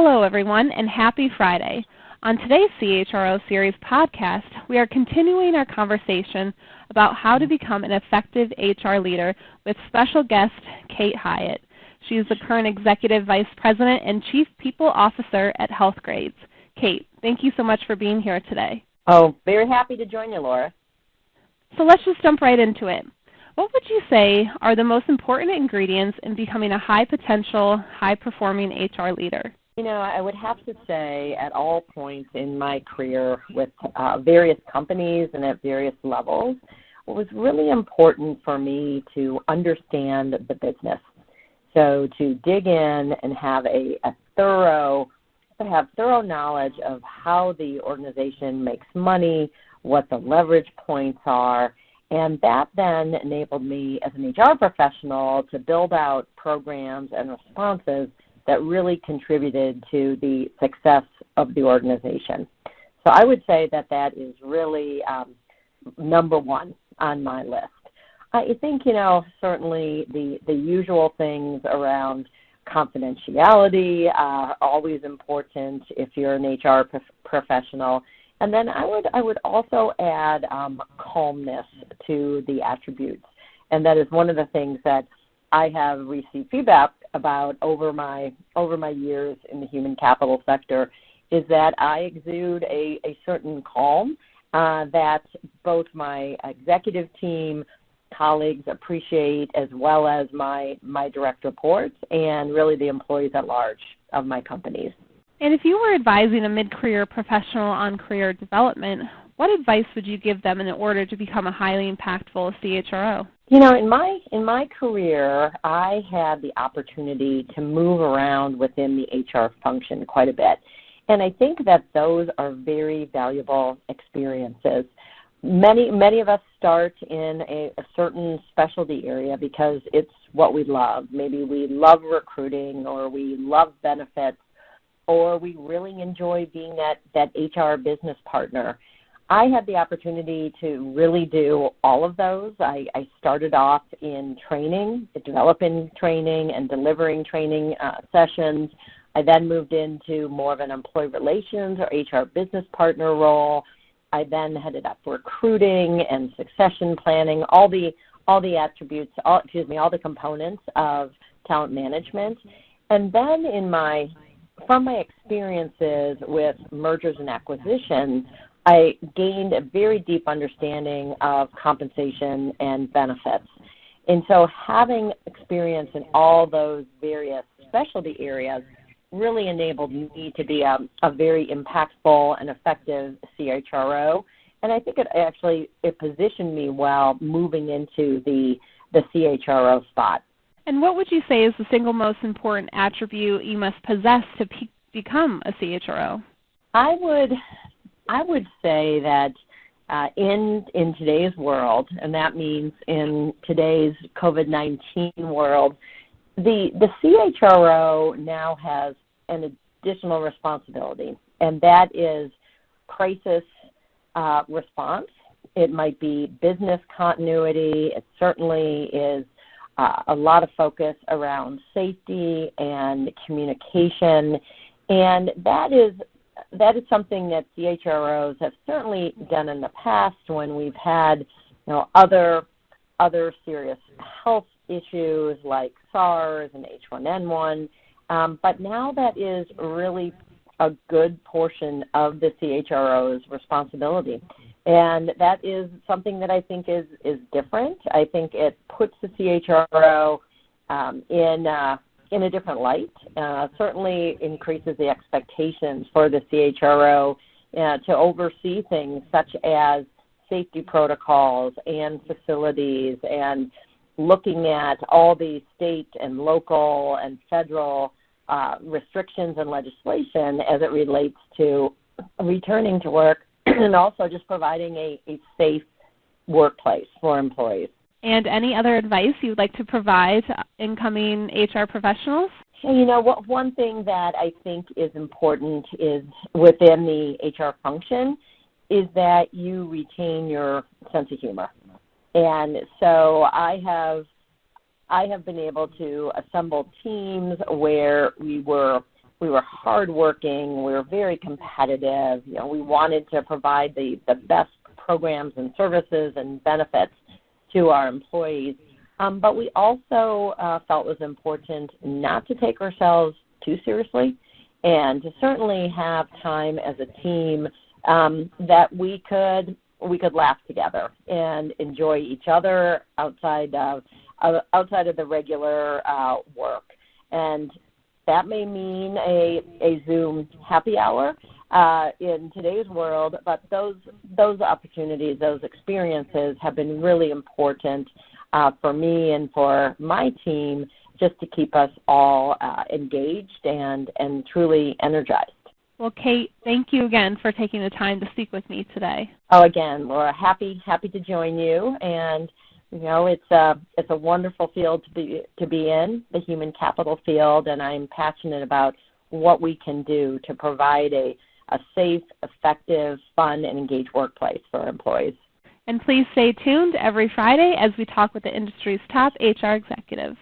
Hello, everyone, and happy Friday. On today's CHRO Series podcast, we are continuing our conversation about how to become an effective HR leader with special guest Kate Hyatt. She is the current Executive Vice President and Chief People Officer at Healthgrades. Kate, thank you so much for being here today. Oh, very happy to join you, Laura. So let's just jump right into it. What would you say are the most important ingredients in becoming a high-potential, high-performing HR leader? You know, I would have to say at all points in my career with various companies and at various levels, it was really important for me to understand the business. So to dig in and have thorough knowledge of how the organization makes money, what the leverage points are, and that then enabled me as an HR professional to build out programs and responses that really contributed to the success of the organization. So I would say that is really number one on my list. I think, certainly the usual things around confidentiality are always important if you're an HR professional. And then I would also add calmness to the attributes. And that is one of the things that I have received feedback about over my years in the human capital sector is that I exude a certain calm that both my executive team, colleagues appreciate, as well as my direct reports and really the employees at large of my companies. And if you were advising a mid-career professional on career development, what advice would you give them in order to become a highly impactful CHRO? You know, in my career, I had the opportunity to move around within the HR function quite a bit. And I think that those are very valuable experiences. Many of us start in a certain specialty area because it's what we love. Maybe we love recruiting, or we love benefits, or we really enjoy being that HR business partner. I had the opportunity to really do all of those. I started off in training, developing training and delivering training sessions. I then moved into more of an employee relations or HR business partner role. I then headed up recruiting and succession planning, all the attributes, all the components of talent management. And then from my experiences with mergers and acquisitions, I gained a very deep understanding of compensation and benefits. And so having experience in all those various specialty areas really enabled me to be a very impactful and effective CHRO. And I think it positioned me well moving into the CHRO spot. And what would you say is the single most important attribute you must possess to become a CHRO? I would say that in today's world, and that means in today's COVID-19 world, the CHRO now has an additional responsibility, and that is crisis response. It might be business continuity. It certainly is a lot of focus around safety and communication, and that is something that CHROs have certainly done in the past when we've had, other serious health issues like SARS and H1N1. But now that is really a good portion of the CHRO's responsibility. And that is something that I think is different. I think it puts the CHRO in a different light. Certainly increases the expectations for the CHRO to oversee things such as safety protocols and facilities, and looking at all the state and local and federal restrictions and legislation as it relates to returning to work, and also just providing a safe workplace for employees. And any other advice you would like to provide to incoming HR professionals? One thing that I think is important is within the HR function is that you retain your sense of humor. And so I have been able to assemble teams where we were we were hardworking, we were very competitive. We wanted to provide the best programs and services and benefits to our employees. But we also felt it was important not to take ourselves too seriously and to certainly have time as a team that we could laugh together and enjoy each other outside of the regular work. And that may mean a Zoom happy hour in today's world, but those opportunities, those experiences have been really important for me and for my team, just to keep us all engaged and truly energized. Well, Kate, thank you again for taking the time to speak with me today. Oh, again, Laura, happy to join you, and it's a wonderful field to be in, the human capital field, and I'm passionate about what we can do to provide a safe, effective, fun, and engaged workplace for our employees. And please stay tuned every Friday as we talk with the industry's top HR executives.